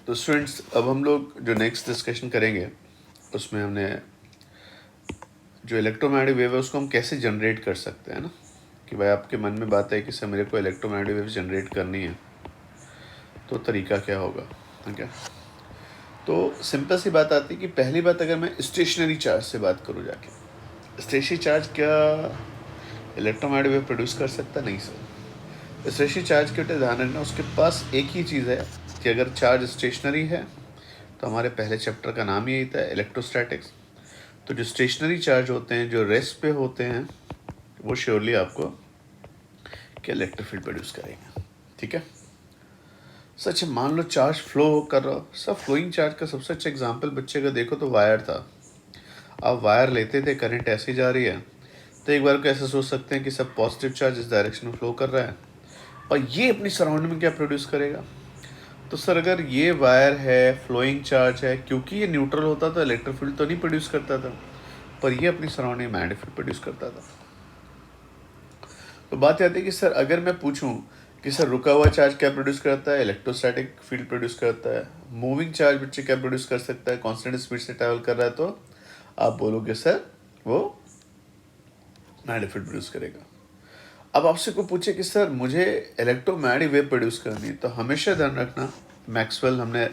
तो स्टूडेंट्स, अब हम लोग जो नेक्स्ट डिस्कशन करेंगे उसमें हमने जो इलेक्ट्रोमैग्नेटिक वेव है उसको हम कैसे जनरेट कर सकते हैं ना, कि भाई आपके मन में बात है कि सर मेरे को इलेक्ट्रोमैग्नेटिक वेव जनरेट करनी है, तो तरीका क्या होगा। ठीक है, तो सिंपल सी बात आती है कि पहली बात, अगर मैं स्टेशनरी चार्ज से बात करूँ जाके, स्टेशनरी चार्ज क्या इलेक्ट्रोमैग्नेटिक वेव प्रोड्यूस कर सकता? नहीं सर। स्टेशनरी चार्ज के ऊपर ध्यान रखना, उसके पास एक ही चीज़ है कि अगर चार्ज स्टेशनरी है, तो हमारे पहले चैप्टर का नाम यही था, इलेक्ट्रोस्टैटिक्स। तो जो स्टेशनरी चार्ज होते हैं, जो रेस्ट पे होते हैं, वो श्योरली आपको क्या इलेक्ट्रिक फील्ड प्रोड्यूस करेंगे। ठीक है, सच मान लो चार्ज फ्लो कर रहा हो, सब फ्लोइंग चार्ज का सबसे अच्छा एग्जांपल बच्चे का देखो तो वायर था। आप वायर लेते थे, करंट ऐसे जा रही है, तो एक बार को ऐसे सोच सकते हैं कि सब पॉजिटिव चार्ज इस डायरेक्शन में फ्लो कर रहा है, और ये अपनी सराउंडिंग में क्या प्रोड्यूस करेगा। तो सर अगर ये वायर है, फ्लोइंग चार्ज है, क्योंकि ये न्यूट्रल होता तो इलेक्ट्रिक फील्ड तो नहीं प्रोड्यूस करता था, पर ये अपनी सराउंडिंग मैग्नेटिक फील्ड प्रोड्यूस करता था। तो बात आती है कि सर अगर मैं पूछूं कि सर रुका हुआ चार्ज क्या प्रोड्यूस करता है, इलेक्ट्रोस्टैटिक फील्ड प्रोड्यूस करता है। मूविंग चार्ज बच्चे क्या प्रोड्यूस कर सकता है, कांस्टेंट स्पीड से ट्रैवल कर रहा है, तो आप बोलोगे सर वो मैग्नेटिक फील्ड प्रोड्यूस करेगा। अब आपसे को पूछे कि सर मुझे इलेक्ट्रोमैग्नेटिक वेव प्रोड्यूस करनी है, तो हमेशा ध्यान रखना, मैक्सवेल हमने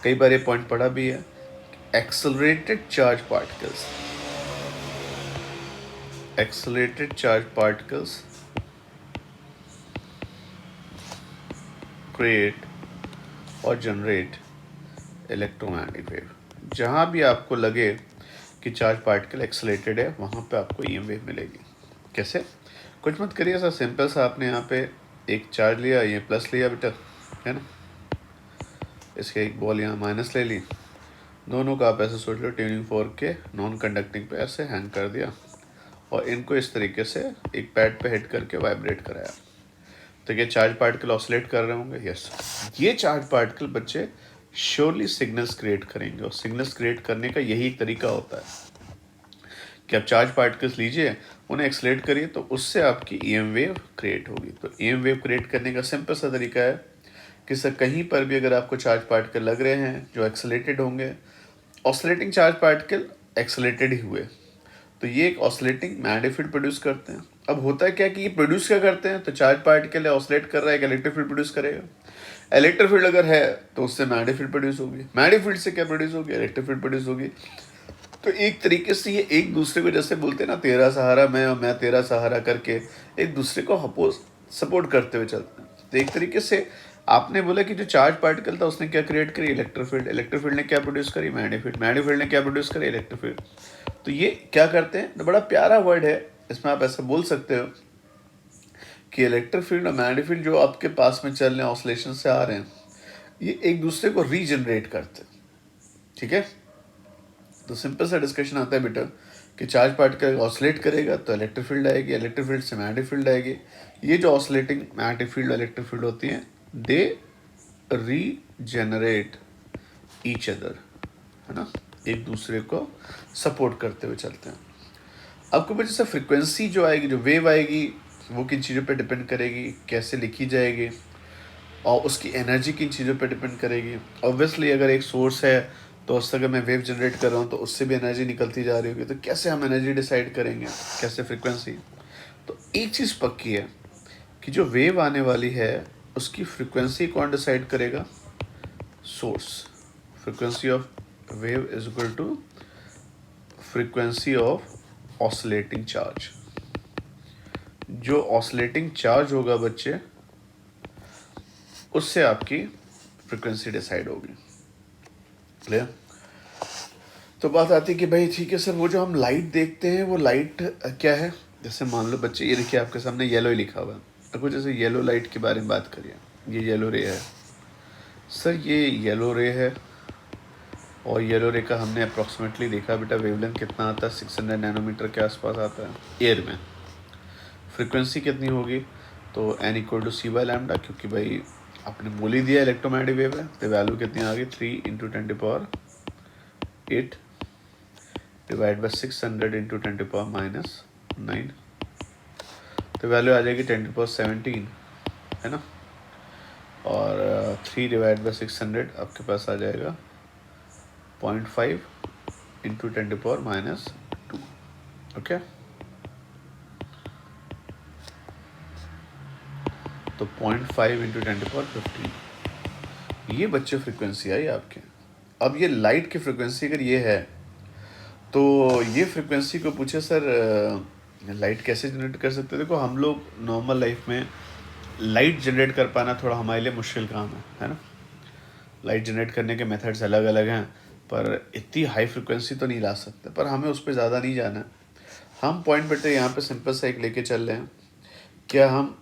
कई बार ये पॉइंट पढ़ा भी है, accelerated charge particles, accelerated charge particles create और जनरेट इलेक्ट्रोमैग्नेटिक वेव। जहाँ भी आपको लगे कि चार्ज पार्टिकल एक्सेलरेटेड है, वहाँ पे आपको ईएम वेव मिलेगी। कैसे? कुछ मत करिए सर, सिंपल सा आपने यहाँ पे एक चार्ज लिया, ये प्लस लिया बेटा, है ना, इसके एक बॉल यहाँ माइनस ले ली, दोनों का आप ऐसे सोच लो ट्यूनिंग फोर्क के नॉन कंडक्टिंग पे ऐसे हैंग कर दिया, और इनको इस तरीके से एक पैड पे हिट करके वाइब्रेट कराया, तो क्या चार्ज पार्टिकल ऑसिलेट कर रहे होंगे? यस। ये चार्ज पार्टिकल बच्चे श्योरली सिग्नल्स क्रिएट करेंगे, और सिग्नल्स क्रिएट करने का यही एक तरीका होता है कि आप चार्ज पार्टिकल्स लीजिए, उन्हें एक्सलेट करिए, तो उससे आपकी ईएम वेव क्रिएट होगी। तो ईएम वेव क्रिएट करने का सिंपल सा तरीका है कि सर कहीं पर भी अगर आपको चार्ज पार्टिकल लग रहे हैं जो एक्सेलेटेड होंगे, ऑसिलेटिंग चार्ज पार्टिकल एक्सेलेटेड ही हुए, तो ये एक ऑसिलेटिंग मैग्नेटिक फील्ड प्रोड्यूस करते हैं। अब होता है क्या कि ये प्रोड्यूस क्या करते हैं, तो चार्ज पार्टिकल है, ऑसिलेट कर रहा है, एक इलेक्ट्रिक फील्ड प्रोड्यूस करेगा। इलेक्ट्रिक फील्ड अगर है तो उससे मैग्नेटिक फील्ड प्रोड्यूस होगी, मैग्नेटिक फील्ड से क्या प्रोड्यूस होगी, इलेक्ट्रिक फील्ड प्रोड्यूस होगी। तो एक तरीके से ये एक दूसरे को, जैसे बोलते हैं ना, तेरा सहारा मैं और मैं तेरा सहारा करके एक दूसरे को सपोर्ट करते हुए चलते हैं। तो एक तरीके से आपने बोला कि जो चार्ज पार्टिकल था उसने क्या क्रिएट करी, इलेक्ट्रिक फील्ड, इलेक्ट्रिक फील्ड ने क्या प्रोड्यूस करी, मैग्नेटिक फील्ड, मैग्नेटिक फील्ड ने क्या प्रोड्यूस करी, इलेक्ट्रिक फील्ड। तो ये क्या करते हैं, तो बड़ा प्यारा वर्ड है, इसमें आप ऐसा बोल सकते हो कि इलेक्ट्रिक फील्ड और मैग्नेटिक फील्ड जो आपके पास में चल रहे हैं, ऑसिलेशन से आ रहे हैं, ये एक दूसरे को रीजनरेट करते हैं। ठीक है, तो सिंपल सा डिस्कशन आता है बेटा कि चार्ज पार्टिकल ऑसिलेट करेगा तो इलेक्ट्रिक फील्ड आएगी, इलेक्ट्रिक फील्ड से मैग्नेटिक फील्ड आएगी। ये जो ऑसिलेटिंग मैग्नेटिक फील्ड और इलेक्ट्रिक फील्ड होती हैं, दे रीजनरेट ईच अदर, है ना, एक दूसरे को सपोर्ट करते हुए चलते हैं। आपको बच्चे से फ्रिक्वेंसी जो आएगी, जो वेव आएगी, वो किन चीज़ों पे डिपेंड करेगी, कैसे लिखी जाएगी, और उसकी एनर्जी किन चीज़ों पे डिपेंड करेगी। ऑब्वियसली अगर एक सोर्स है तो उससे अगर मैं वेव जनरेट कर रहा हूँ तो उससे भी एनर्जी निकलती जा रही होगी, तो कैसे हम एनर्जी डिसाइड करेंगे, कैसे फ्रिक्वेंसी। तो एक चीज़ पक्की है कि जो वेव आने वाली है उसकी फ्रिक्वेंसी कौन डिसाइड करेगा, source. Frequency of wave is equal to frequency of oscillating charge. जो ऑसिलेटिंग चार्ज होगा बच्चे, उससे आपकी फ्रिक्वेंसी डिसाइड होगी। क्लियर? तो बात आती है कि भाई ठीक है सर, वो जो हम लाइट देखते हैं वो लाइट क्या है। जैसे मान लो बच्चे, ये देखिए आपके सामने येलो ही लिखा हुआ है, तो कुछ जैसे येलो लाइट के बारे में बात करिए, ये येलो रे है सर, ये येलो रे है, और येलो रे का हमने अप्रॉक्सीमेटली देखा बेटा वेवलेंथ कितना आता है, 600 नैनोमीटर के आसपास आता है एयर में। फ्रिक्वेंसी कितनी होगी, तो n equal to C by lambda, क्योंकि भाई आपने बोल ही दिया इलेक्ट्रोमैग्नेटिक वेव है, तो वैल्यू कितनी आ गई, 3 × 10⁸ डिवाइड बाई 600 × 10⁻⁹, तो वैल्यू आ जाएगी 10⁻17, है ना। और 3 डिवाइड बाई 600 आपके पास आ जाएगा 0.5 इंटू 10⁻²। ओके, तो 0.5 इंटू 10⁻15, ये बच्चे फ्रिक्वेंसी आई आपके। अब ये लाइट की फ्रिक्वेंसी अगर ये है तो ये फ्रिक्वेंसी को पूछे सर लाइट कैसे जनरेट कर सकते हैं। देखो हम लोग नॉर्मल लाइफ में लाइट जनरेट कर पाना थोड़ा हमारे लिए मुश्किल काम है ना। लाइट जनरेट करने के मेथड्स अलग अलग हैं, पर इतनी हाई फ्रिक्वेंसी तो नहीं ला सकते, पर हमें उस पर ज़्यादा नहीं जाना है। हम पॉइंट बेटे यहाँ पे सिंपल सा एक लेके चल रहे हैं, क्या हम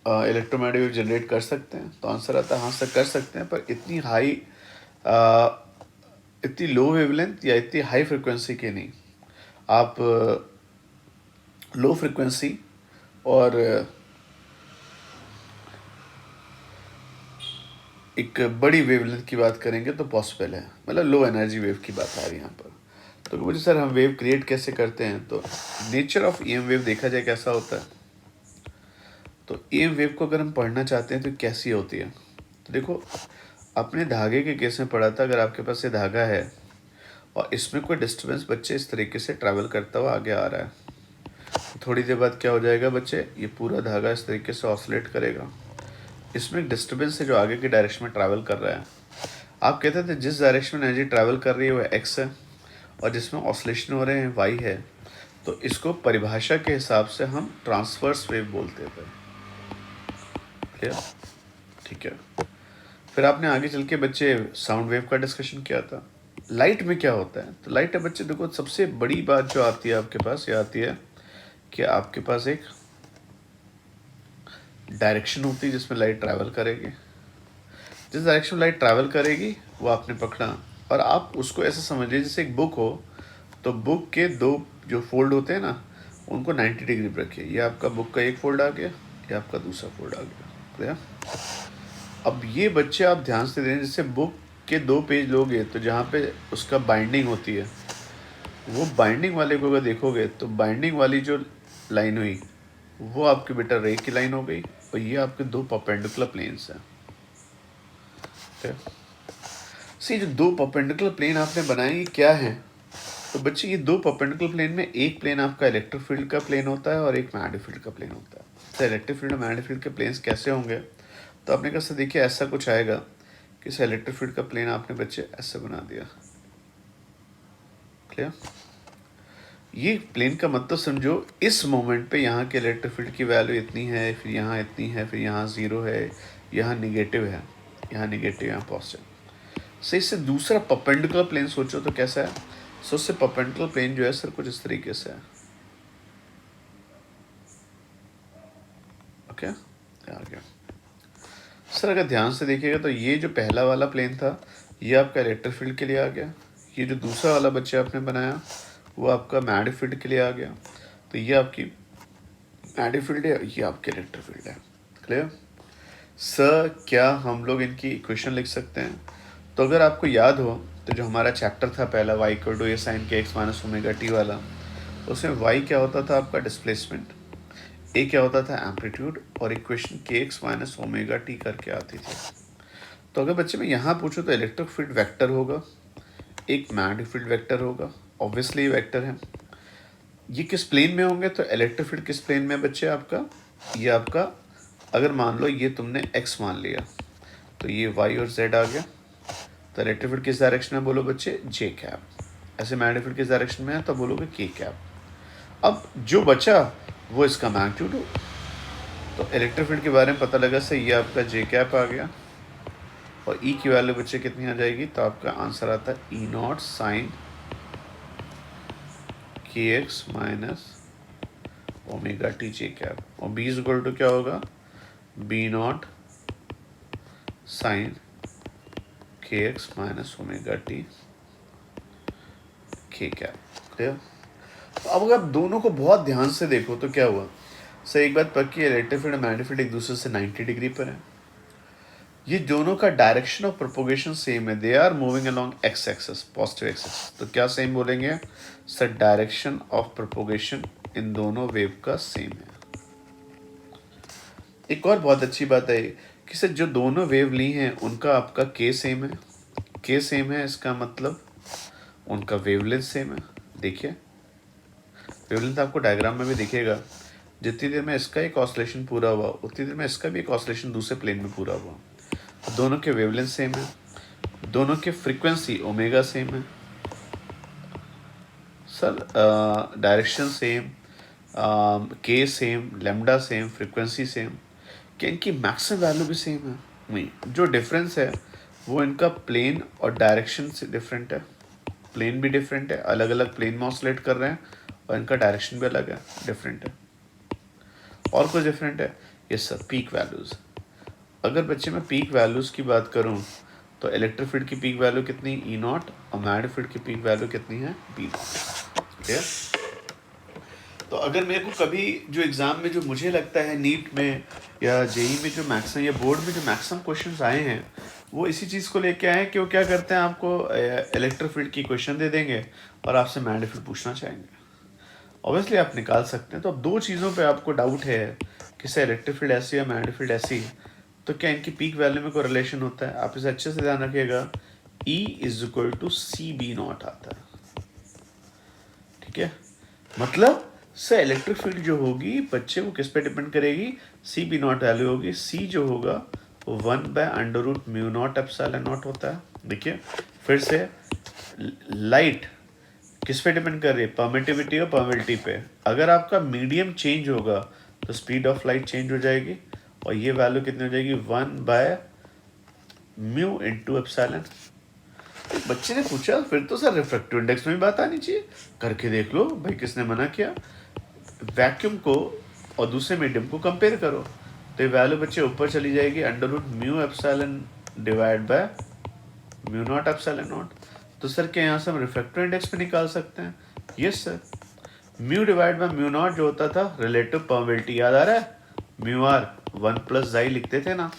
इलेक्ट्रोमैग्नेटिक वेव जनरेट कर सकते हैं। तो आंसर आता है हाँ सर कर सकते हैं, पर इतनी हाई इतनी लो वेवलेंथ या इतनी हाई फ्रिक्वेंसी के नहीं। आप लो फ्रिक्वेंसी और एक बड़ी वेवलेंथ की बात करेंगे तो पॉसिबल है, मतलब लो एनर्जी वेव की बात आ रही है यहाँ पर। तो मुझे सर हम वेव क्रिएट कैसे करते हैं, तो नेचर ऑफ ईएम वेव देखा जाए कैसा होता है। तो ईएम वेव को अगर हम पढ़ना चाहते हैं तो कैसी होती है, तो देखो अपने धागे के केस में पढ़ा था। अगर आपके पास ये धागा है और इसमें कोई डिस्टर्बेंस बच्चे इस तरीके से ट्रैवल करता हुआ आगे आ रहा है, तो थोड़ी देर बाद क्या हो जाएगा बच्चे, ये पूरा धागा इस तरीके से ऑसिलेट करेगा। इसमें एक डिस्टर्बेंस है जो आगे की डायरेक्शन में ट्रैवल कर रहा है। आप कहते थे जिस डायरेक्शन में एनर्जी ट्रैवल कर रही है वो एक्स है और जिसमें ऑसिलेशन हो रहे हैं वाई है। तो इसको परिभाषा के हिसाब से हम ट्रांसवर्स वेव बोलते थे। क्लियर, ठीक है। फिर आपने आगे चल के बच्चे साउंड वेव का डिस्कशन किया था। लाइट में क्या होता है, तो लाइट है बच्चे देखो सबसे बड़ी बात जो आती है आपके पास, ये आती है कि आपके पास एक डायरेक्शन होती है जिसमें लाइट ट्रैवल करेगी। जिस डायरेक्शन में लाइट ट्रैवल करेगी वो आपने पकड़ा, और आप उसको ऐसे समझिए जैसे एक बुक हो, तो बुक के दो जो फोल्ड होते हैं ना, उनको 90 डिग्री पर रखिए। ये आपका बुक का एक फोल्ड आ गया, ये आपका दूसरा फोल्ड आ गया। क्लियर। अब ये बच्चे आप ध्यान से दें, जैसे बुक के 2 पेज लोगे तो जहाँ पे उसका बाइंडिंग होती है, वो बाइंडिंग वाले को अगर देखोगे तो बाइंडिंग वाली जो लाइन हुई वो आपके बेटा रे की लाइन हो गई, और ये आपके 2 परपेंडिकुलर प्लेन्स हैं। सी जो 2 परपेंडिकुलर प्लेन आपने बनाए ये क्या है, तो बच्चे ये 2 परपेंडिकुलर प्लेन में एक प्लेन आपका इलेक्ट्रिक फील्ड का प्लेन होता है और एक मैग्नेटिक फील्ड का प्लेन होता है। तो इलेक्ट्रिक फील्ड और मैग्नेटिक फील्ड के प्लेन्स कैसे होंगे, तो आपने कैसे देखिए ऐसा कुछ आएगा कि इस इलेक्ट्रिक फील्ड का प्लेन आपने बच्चे ऐसे बना दिया। क्लियर। ये प्लेन का मतलब समझो इस मोमेंट पे यहाँ के इलेक्ट्रिक फील्ड की वैल्यू इतनी है, फिर यहाँ इतनी है, फिर यहाँ 0 है, यहाँ निगेटिव है, यहाँ निगेटिव, यहाँ पॉजिटिव। सही से दूसरा परपेंडिकुलर प्लेन सोचो तो कैसा है। सो उससे परपेंडिकुलर प्लेन जो है सर कुछ इस तरीके से है। ओके, आ गया सर। अगर ध्यान से देखिएगा तो ये जो पहला वाला प्लेन था ये आपका इलेक्ट्रिक फील्ड के लिए आ गया, ये जो दूसरा वाला बच्चा आपने बनाया वो आपका मैग्नेटिक फील्ड के लिए आ गया। तो ये आपकी मैग्नेटिक फील्ड है, ये आपके इलेक्ट्रिक फील्ड है। Clear sir. क्या हम लोग इनकी इक्वेशन लिख सकते हैं, तो अगर आपको याद हो तो जो हमारा चैप्टर था पहला y equal to A sine के एक्स माइनस ओमेगा टी वाला, उसमें y क्या होता था आपका डिस्प्लेसमेंट, ए क्या होता था एम्पलीट्यूड, और इक्वेशन के एक्स माइनस ओमेगा टी करके आती थी। तो अगर बच्चे मैं यहाँ पूछूँ तो इलेक्ट्रिक फील्ड वेक्टर होगा, एक मैग्नेटिक फील्ड वेक्टर होगा, ऑब्वियसली ये वेक्टर है। ये किस प्लेन में होंगे, तो इलेक्ट्रिक फील्ड किस प्लेन में बच्चे आपका, ये आपका अगर मान लो ये तुमने x मान लिया तो ये y और z आ गया। तो इलेक्ट्रिक फील्ड किस डायरेक्शन में बोलो बच्चे, j कैप। ऐसे मैग्नेटिक फील्ड किस डायरेक्शन में है, तो बोलोगे k कैप। अब जो बचा वो इसका मैग्नीट्यूड हो, तो इलेक्ट्रिक फील्ड के बारे में पता लगा से ये आपका j कैप आ गया, और E की वैल्यू बच्चे कितनी आ जाएगी, तो आपका आंसर आता है E नॉट साइन के एक्स माइनस ओमेगा टी जे कैप, और B इज इक्वल टू क्या होगा, B नॉट साइन के एक्स माइनस ओमेगा टी के कैप। क्लियर। तो अब अगर दोनों को बहुत ध्यान से देखो तो क्या हुआ, सर एक बात पक्की है, इलेक्ट्रिक फील्ड और मैग्नेटिक फील्ड एक दूसरे से 90 डिग्री पर है। ये दोनों का डायरेक्शन ऑफ प्रोपोगेशन सेम है, they are moving along x axis, positive axis. तो क्या सेम बोलेंगे सर, डायरेक्शन ऑफ प्रोपोगेशन इन दोनों वेव का सेम है। एक और बहुत अच्छी बात है कि सर जो दोनों वेव ली हैं उनका आपका के सेम है, के सेम है इसका मतलब उनका वेवलेंथ सेम है। देखिए वेवलेंथ आपको डायग्राम में भी दिखेगा, जितनी देर में इसका एक ऑसिलेशन पूरा हुआ उतनी देर में इसका भी एक ऑसिलेशन दूसरे प्लेन में पूरा हुआ। दोनों के वेवलेंथ सेम है, दोनों के फ्रीक्वेंसी ओमेगा सेम है सर, डायरेक्शन सेम, के same, lambda same, frequency same, क्या इनकी मैक्सिमम वैल्यू भी सेम है? नहीं, जो डिफरेंस है वो इनका प्लेन और डायरेक्शन से डिफरेंट है। प्लेन भी डिफरेंट है, अलग अलग प्लेन में ऑसिलेट कर रहे हैं और इनका डायरेक्शन भी अलग है, डिफरेंट है। और कुछ डिफरेंट है? Yes sir, peak values. अगर बच्चे मैं पीक वैल्यूज़ की बात करूं तो इलेक्ट्रिक फील्ड की पीक वैल्यू कितनी ई नॉट और मैग्नेटिक फील्ड की पीक वैल्यू कितनी है बी नॉट। क्लियर? तो अगर मेरे को कभी जो एग्ज़ाम में जो मुझे लगता है नीट में या जेई में जो मैक्सिमम या बोर्ड में जो मैक्सिमम क्वेश्चंस आए हैं वो इसी चीज़ को लेके आए हैं कि वो क्या करते हैं, आपको इलेक्ट्रिक फील्ड की क्वेश्चन दे देंगे और आपसे मैग्नेटिक फील्ड पूछना चाहेंगे। ऑब्वियसली आप निकाल सकते हैं। तो अब दो चीज़ों पे आपको डाउट है कि सर इलेक्ट्रिक फील्ड ऐसी है मैग्नेटिक फील्ड ऐसी है, तो क्या इनकी पीक वैल्यू में कोई रिलेशन होता है? आप इसे अच्छे से ध्यान रखिएगा, E = CB0 आता है। ठीक है, मतलब सर इलेक्ट्रिक फील्ड जो होगी बच्चे वो किस पे डिपेंड करेगी? CB0 वैल्यू होगी। C जो होगा वो 1/√μ0 होता है। देखिए फिर से लाइट किस पे डिपेंड कर रही है? परमिटिविटी और परमिटिविटी पे। अगर आपका मीडियम चेंज होगा तो स्पीड ऑफ लाइट चेंज हो जाएगी और ये वैल्यू कितनी हो जाएगी? 1/μ × बच्चे ने पूछा फिर तो सर रिफ्रैक्टिव इंडेक्स में भी बात आनी चाहिए, करके देख लो भाई, किसने मना किया? वैक्यूम को और दूसरे मीडियम को कंपेयर करो तो ये वैल्यू बच्चे ऊपर चली जाएगी √μ0 तो सर क्या यहाँ से हम रिफ्रैक्टिव इंडेक्स पे निकाल सकते हैं? यस सर, μ/μ0 जो होता था रिलेटिव परमिटिविटी, याद आ रहा है? μr 1 + xi लिखते थे ना,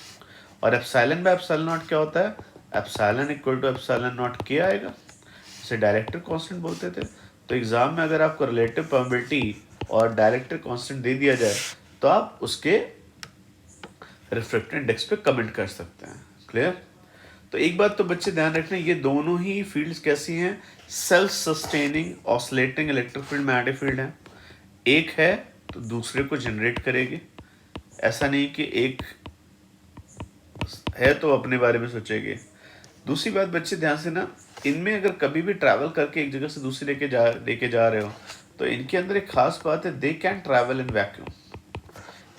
और ε/ε0 क्या होता है? ε = ε0 k आएगा, इसे डायरेक्टिव कांस्टेंट बोलते थे। तो एग्जाम में अगर आपको रिलेटिव परमिटिविटी और डायरेक्टिव कांस्टेंट दे दिया जाए तो आप उसके रिफ्रैक्टिव इंडेक्स पे कमेंट कर सकते हैं। क्लियर? तो एक बात तो बच्चे ध्यान रखना, ये दोनों ही फील्ड्स कैसी हैं? Self sustaining oscillating electric field magnetic field है। एक है तो दूसरे को जनरेट करेगी, ऐसा नहीं कि एक है तो अपने बारे में सोचेंगे। दूसरी बात बच्चे ध्यान से ना, इनमें अगर कभी भी ट्रैवल करके एक जगह से दूसरी लेके जा रहे हो तो इनके अंदर एक खास बात है, they can travel in vacuum.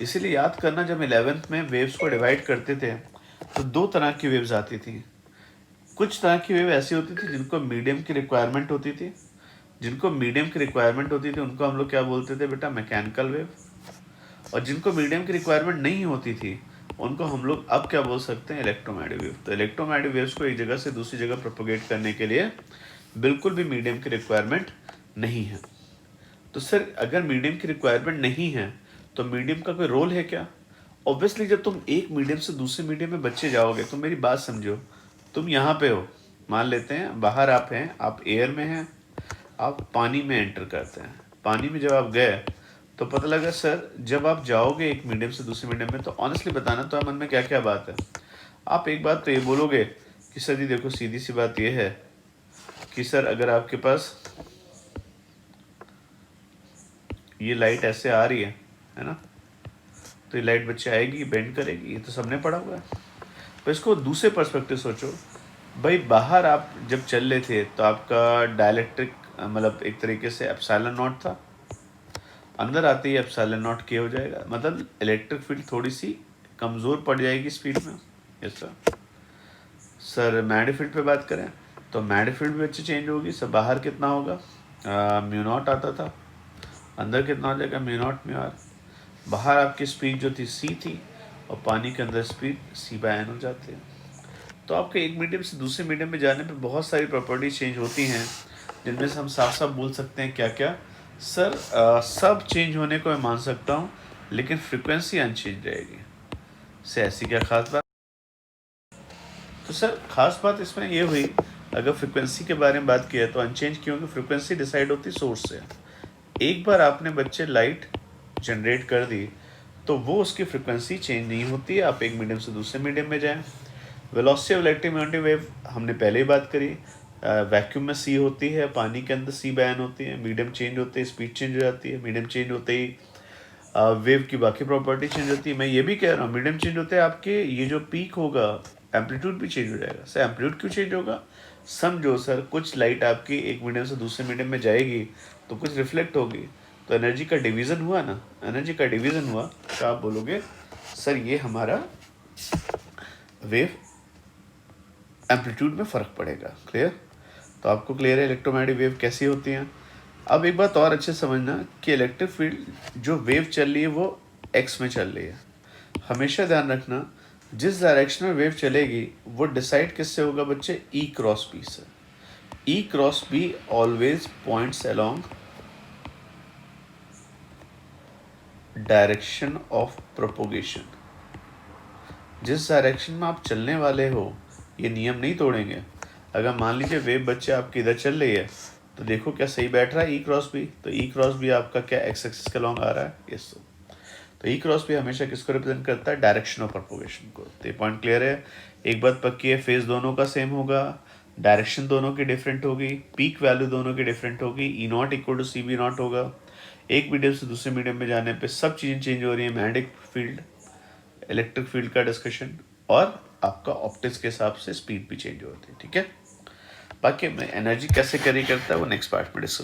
इसीलिए याद करना, जब 11th में वेव्स को डिवाइड करते थे तो दो तरह की वेव्स आती थी। कुछ तरह की वेव ऐसी होती थी जिनको मीडियम की रिक्वायरमेंट होती थी, उनको हम लोग क्या बोलते थे बेटा? Mechanical wave. और जिनको मीडियम की रिक्वायरमेंट नहीं होती थी उनको हम लोग अब क्या बोल सकते हैं? Electromagnetic wave. तो इलेक्ट्रोमैग्नेटिक वेव्स को एक जगह से दूसरी जगह प्रोपोगेट करने के लिए बिल्कुल भी मीडियम की रिक्वायरमेंट नहीं है। तो सर अगर मीडियम की रिक्वायरमेंट नहीं है तो मीडियम का कोई रोल है क्या? ऑब्वियसली जब तुम एक मीडियम से दूसरे मीडियम में बच्चे जाओगे तो मेरी बात समझो, तुम यहाँ पे हो, मान लेते हैं बाहर आप हैं, आप एयर में हैं, आप पानी में एंटर करते हैं। पानी में जब आप गए तो पता लगा सर जब आप जाओगे एक मीडियम से दूसरे मीडियम में, तो ऑनेस्टली बताना तो मन में क्या क्या बात है? आप एक बात तो ये बोलोगे कि सर जी देखो सीधी सी बात ये है कि सर अगर आपके पास ये लाइट ऐसे आ रही है ना, तो ये लाइट बच्चे आएगी बेंड करेगी, ये तो सबने पढ़ा हुआ है। तो इसको दूसरे पर्सपेक्टिव सोचो भाई, बाहर आप जब चल रहे थे तो आपका डायलेक्ट्रिक मतलब एक तरीके से ε0 था, अंदर आते ही ε0 k हो जाएगा, मतलब इलेक्ट्रिक फील्ड थोड़ी सी कमज़ोर पड़ जाएगी स्पीड में। Yes sir. Sir magnetic field पे बात करें तो मैग्नेटिक फील्ड भी अच्छी चेंज होगी। सर बाहर कितना होगा? μ0 आता था, अंदर कितना हो जाएगा? μ0 μr। बाहर आपकी स्पीड जो थी c थी और पानी के अंदर स्पीड c/n हो जाती है। तो आपके एक मीडियम से दूसरे मीडियम में जाने पे बहुत सारी प्रॉपर्टी चेंज होती हैं, जिनमें से हम साफ साफ बोल सकते हैं क्या क्या? सर सब चेंज होने को मैं मान सकता हूँ लेकिन फ्रीक्वेंसी अनचेंज रहेगी। से ऐसी क्या खास बात? तो सर खास बात इसमें ये हुई, अगर फ्रीक्वेंसी के बारे में बात किया तो अनचेंज क्यों? क्योंकि फ्रीक्वेंसी डिसाइड होती सोर्स से। एक बार आपने बच्चे लाइट जनरेट कर दी तो वो उसकी फ्रिक्वेंसी चेंज नहीं होती है, आप एक मीडियम से दूसरे मीडियम में जाएं। वेलोसिटी ऑफ इलेक्ट्रोमैग्नेटिक वेव हमने पहले ही बात करी, वैक्यूम में सी होती है, पानी के अंदर सी बयान होती है, मीडियम चेंज होते ही स्पीड चेंज हो जाती है, मीडियम चेंज होते ही वेव की बाकी प्रॉपर्टी चेंज होती है। मैं ये भी कह रहा हूँ मीडियम चेंज होते हैं आपके ये जो पीक होगा एम्पलीट्यूड भी चेंज हो जाएगा। सर एम्पलीट्यूड क्यों चेंज होगा? समझो सर, कुछ लाइट आपकी एक मीडियम से दूसरे मीडियम में जाएगी तो कुछ रिफ्लेक्ट होगी, तो एनर्जी का डिवीज़न हुआ ना, एनर्जी का डिवीज़न हुआ तो आप बोलोगे सर ये हमारा वेव एम्पलीट्यूड में फ़र्क पड़ेगा। क्लियर? तो आपको क्लियर है इलेक्ट्रोमैग्नेटिक वेव कैसी होती हैं। अब एक बात और अच्छे समझना कि इलेक्ट्रिक फील्ड जो वेव चल रही है वो एक्स में चल रही है। हमेशा ध्यान रखना जिस डायरेक्शन में वेव चलेगी वो डिसाइड किससे होगा बच्चे? ई क्रॉस बी से। E cross B always points along direction of propagation. जिस डायरेक्शन में आप चलने वाले हो ये नियम नहीं तोड़ेंगे। अगर मान लीजिए वेव बच्चे आपकी इधर चल रही है तो देखो क्या सही बैठ रहा है ई क्रॉस बी, तो ई क्रॉस बी आपका क्या एक्स एक्सिस के लॉन्ग आ रहा है? यस। तो ई क्रॉस बी हमेशा किसको रिप्रेजेंट करता है? डायरेक्शन ऑफ प्रोपोगेशन को। तो ये पॉइंट क्लियर है। एक बात पक्की है, फेज दोनों का सेम होगा, डायरेक्शन दोनों की डिफरेंट होगी, पीक वैल्यू दोनों की डिफरेंट होगी, E naught equal to C B naught होगा। एक मीडियम से दूसरे मीडियम में जाने पे सब चीज़ें चेंज हो रही है, मैग्नेटिक फील्ड, इलेक्ट्रिक फील्ड का डिस्कशन, और आपका ऑप्टिक्स के हिसाब से स्पीड भी चेंज होती है। ठीक है, बाकी मैं एनर्जी कैसे कैरी करता है वो नेक्स्ट पार्ट में डिस्कस